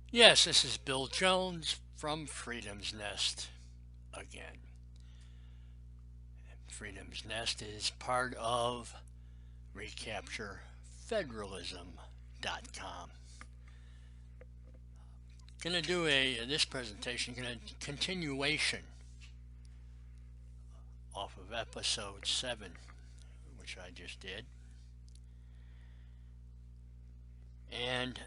Yes, this is Bill Jones from Freedom's Nest again. Freedom's Nest is part of recapturefederalism.com. Going to do this presentation, going to continuation off of episode 7, which I just did. And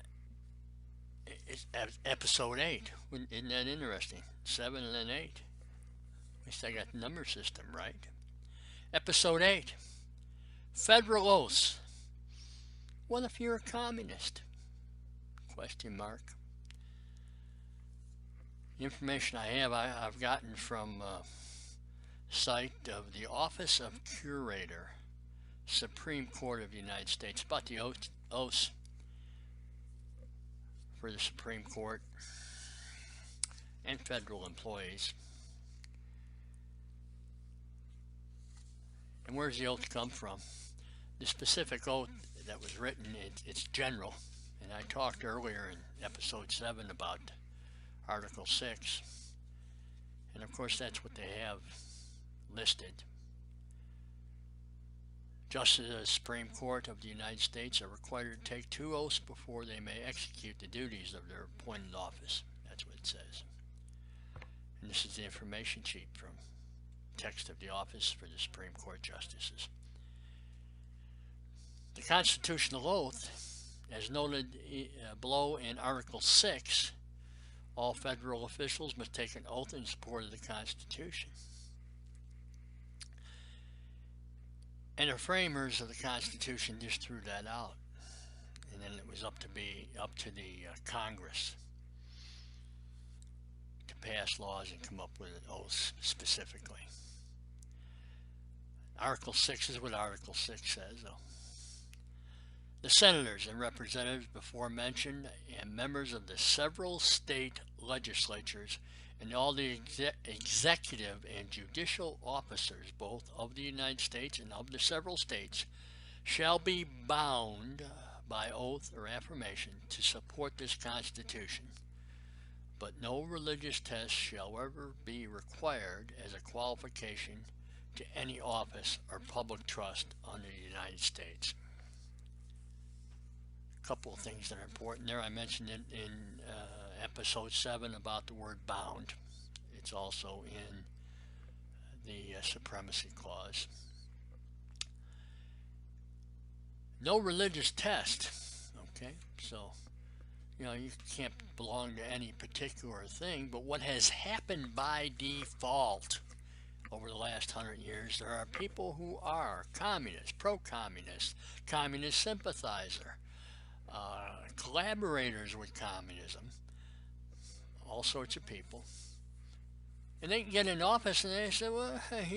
it's episode 8. Isn't that interesting? 7 and then 8. At least I got the number system right. Episode 8. Federal oaths. What if you're a communist? Question mark. The information I have, I've gotten from site of the Office of Curator, Supreme Court of the United States, about the oaths for the Supreme Court and federal employees. And where does the oath come from? The specific oath that was written, it's general. And I talked earlier in episode 7 about Article 6. And of course that's what they have listed. Justices of the Supreme Court of the United States are required to take 2 oaths before they may execute the duties of their appointed office. That's what it says. And this is the information sheet from text of the Office for the Supreme Court Justices. The constitutional oath, as noted below in Article 6, all federal officials must take an oath in support of the Constitution. And the framers of the Constitution just threw that out, and then it was up to the Congress to pass laws and come up with an oath specifically. Article 6 is what Article 6 says, though. The senators and representatives before mentioned and members of the several state legislatures and all the executive and judicial officers both of the United States and of the several states shall be bound by oath or affirmation to support this Constitution, but no religious test shall ever be required as a qualification to any office or public trust under the United States. A couple of things that are important there. I mentioned it in episode 7 about the word bound. It's also in the Supremacy Clause. No religious test. Okay, so you can't belong to any particular thing, but what has happened by default over the last 100 years, there are people who are communist, pro-communist, communist sympathizer, collaborators with communism, all sorts of people. And they can get in office and they say, well, there's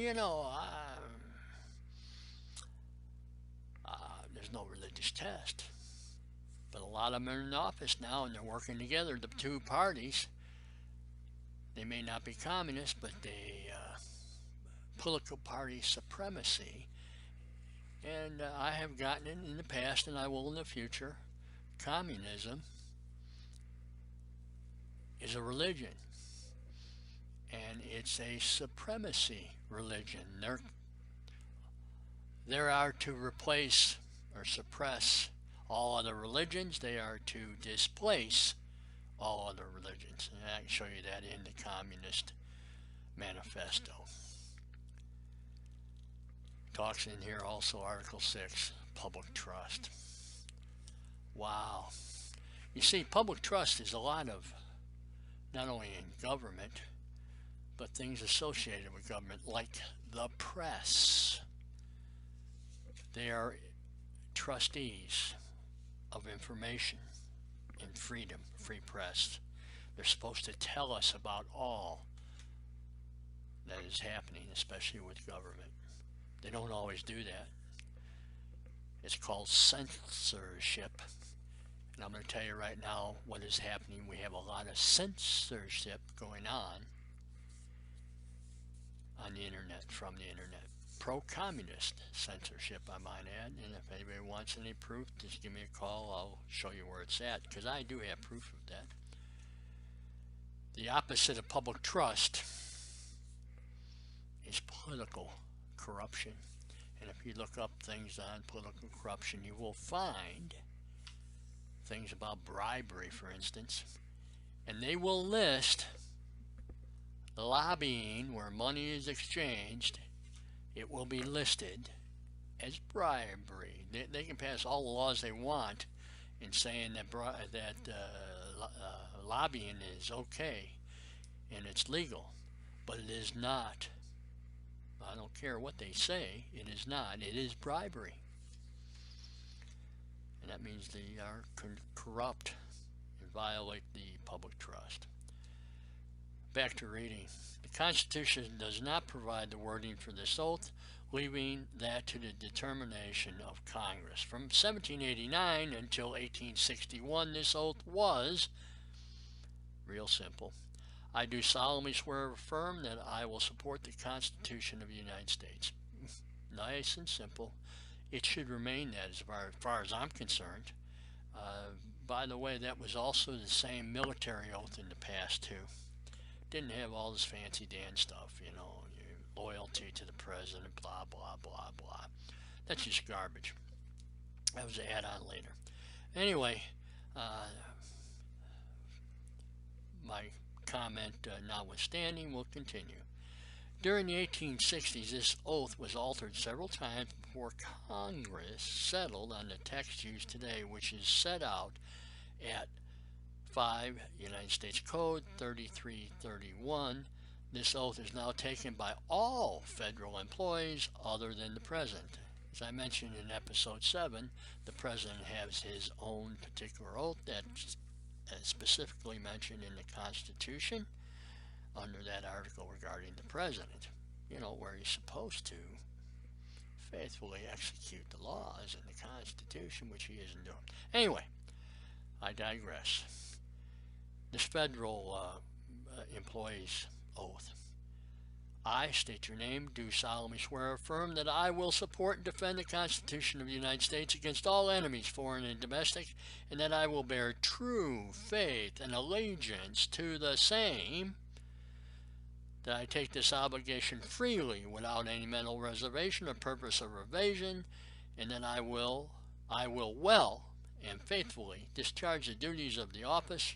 no religious test. But a lot of them are in office now and they're working together, the two parties. They may not be communist, but they political party supremacy. And I have gotten it in the past and I will in the future. Communism is a religion, and it's a supremacy religion. They are to replace or suppress all other religions. They are to displace all other religions, and I can show you that in the Communist Manifesto. Talks in here also Article 6, public trust. Wow. You see, public trust is a lot of, not only in government, but things associated with government, like the press. They are trustees of information and freedom, free press. They're supposed to tell us about all that is happening, especially with government. They don't always do that. It's called censorship. And I'm going to tell you right now what is happening. We have a lot of censorship going on the internet, from the internet. Pro-communist censorship, I might add. And if anybody wants any proof, just give me a call. I'll show you where it's at, because I do have proof of that. The opposite of public trust is political corruption. And if you look up things on political corruption, you will find things about bribery, for instance. And they will list lobbying where money is exchanged. It will be listed as bribery. They can pass all the laws they want in saying that lobbying is okay and it's legal, but it is not. I don't care what they say, it is not. It is bribery. And that means they are corrupt and violate the public trust. Back to reading. The Constitution does not provide the wording for this oath, leaving that to the determination of Congress. From 1789 until 1861, this oath was real simple. I do solemnly swear or affirm that I will support the Constitution of the United States. Nice and simple. It should remain that as far as I'm concerned. By the way, that was also the same military oath in the past too. Didn't have all this fancy Dan stuff, you know, loyalty to the president, blah, blah, blah, blah. That's just garbage. That was an add-on later. Anyway, my comment notwithstanding, will continue. During the 1860s, this oath was altered several times before Congress settled on the text used today, which is set out at 5 United States Code 3331. This oath is now taken by all federal employees other than the president. As I mentioned in episode 7, the president has his own particular oath that's specifically mentioned in the Constitution under that article regarding the president, you know, where he's supposed to faithfully execute the laws in the Constitution, which he isn't doing. Anyway, I digress. This federal employee's oath. I state your name, do solemnly swear or affirm that I will support and defend the Constitution of the United States against all enemies, foreign and domestic, and that I will bear true faith and allegiance to the same, that I take this obligation freely without any mental reservation or purpose of evasion, and that I will well and faithfully discharge the duties of the office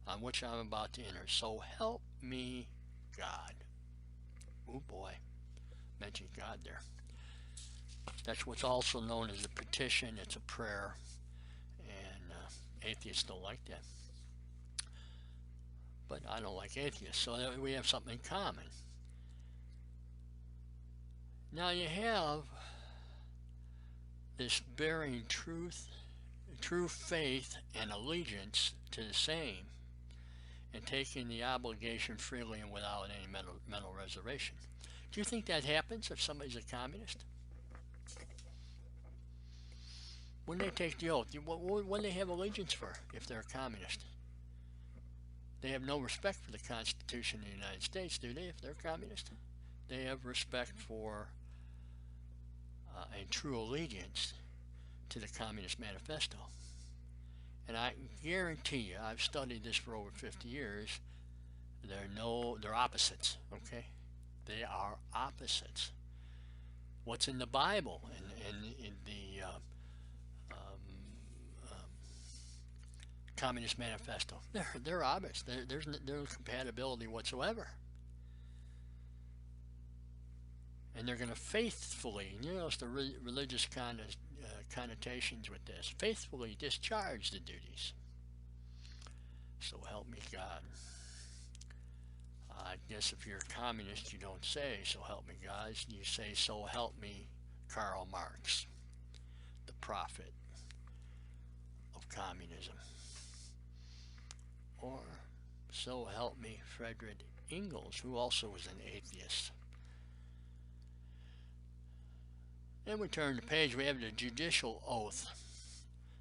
on which I'm about to enter. So help me God. Oh boy, mentioned God there. That's what's also known as a petition. It's a prayer, and atheists don't like that. But I don't like atheists, so we have something in common. Now you have this bearing true faith and allegiance to the same, and taking the obligation freely and without any mental reservation. Do you think that happens if somebody's a communist? When they take the oath, what do they have allegiance for if they're a communist? They have no respect for the Constitution of the United States, do they, if they're communist? They have respect for and true allegiance to the Communist Manifesto. And I guarantee you, I've studied this for over 50 years, they're opposites, okay? They are opposites. What's in the Bible and in the Communist Manifesto, they're obvious. There's no compatibility whatsoever. And they're going to faithfully, you know, it's the religious connotations with this, faithfully discharge the duties. So help me God. I guess if you're a communist, you don't say, so help me God. You say, so help me Karl Marx, the prophet of communism. Or, so help me Friedrich Engels, who also was an atheist. Then we turn the page, we have the judicial oath.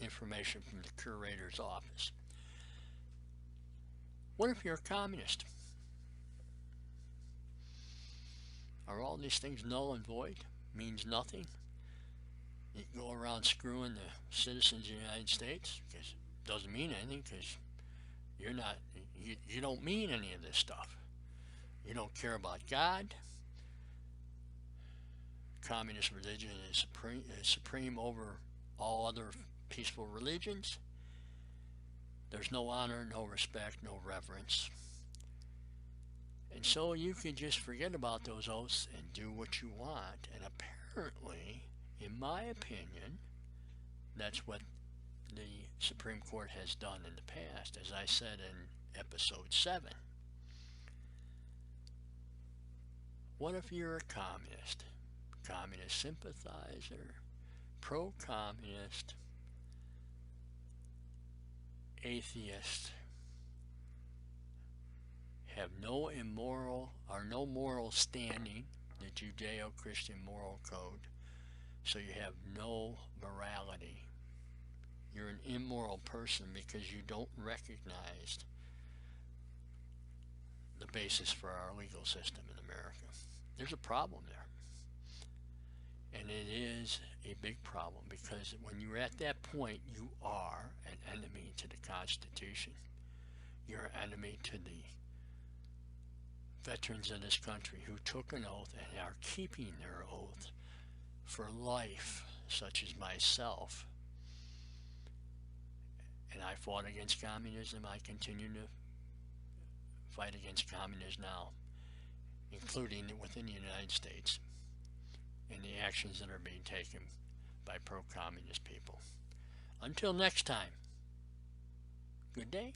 information from the curator's office. What if you're a communist? Are all these things null and void? Means nothing? You can go around screwing the citizens of the United States because it doesn't mean anything, because you don't mean any of this stuff. You don't care about God. Communist religion is supreme over all other peaceful religions. There's no honor, no respect, no reverence. And so you can just forget about those oaths and do what you want. And apparently, in my opinion, that's what the Supreme Court has done in the past, as I said in episode 7. What if you're a communist sympathizer, pro-communist, atheist, have no moral standing, the Judeo-Christian moral code, so you have no morality. You're an immoral person because you don't recognize the basis for our legal system in America. There's a problem there. And it is a big problem, because when you're at that point, you are an enemy to the Constitution. You're an enemy to the veterans of this country who took an oath and are keeping their oath for life, such as myself. And I fought against communism. I continue to fight against communism now, including within the United States, and the actions that are being taken by pro-communist people. Until next time, good day.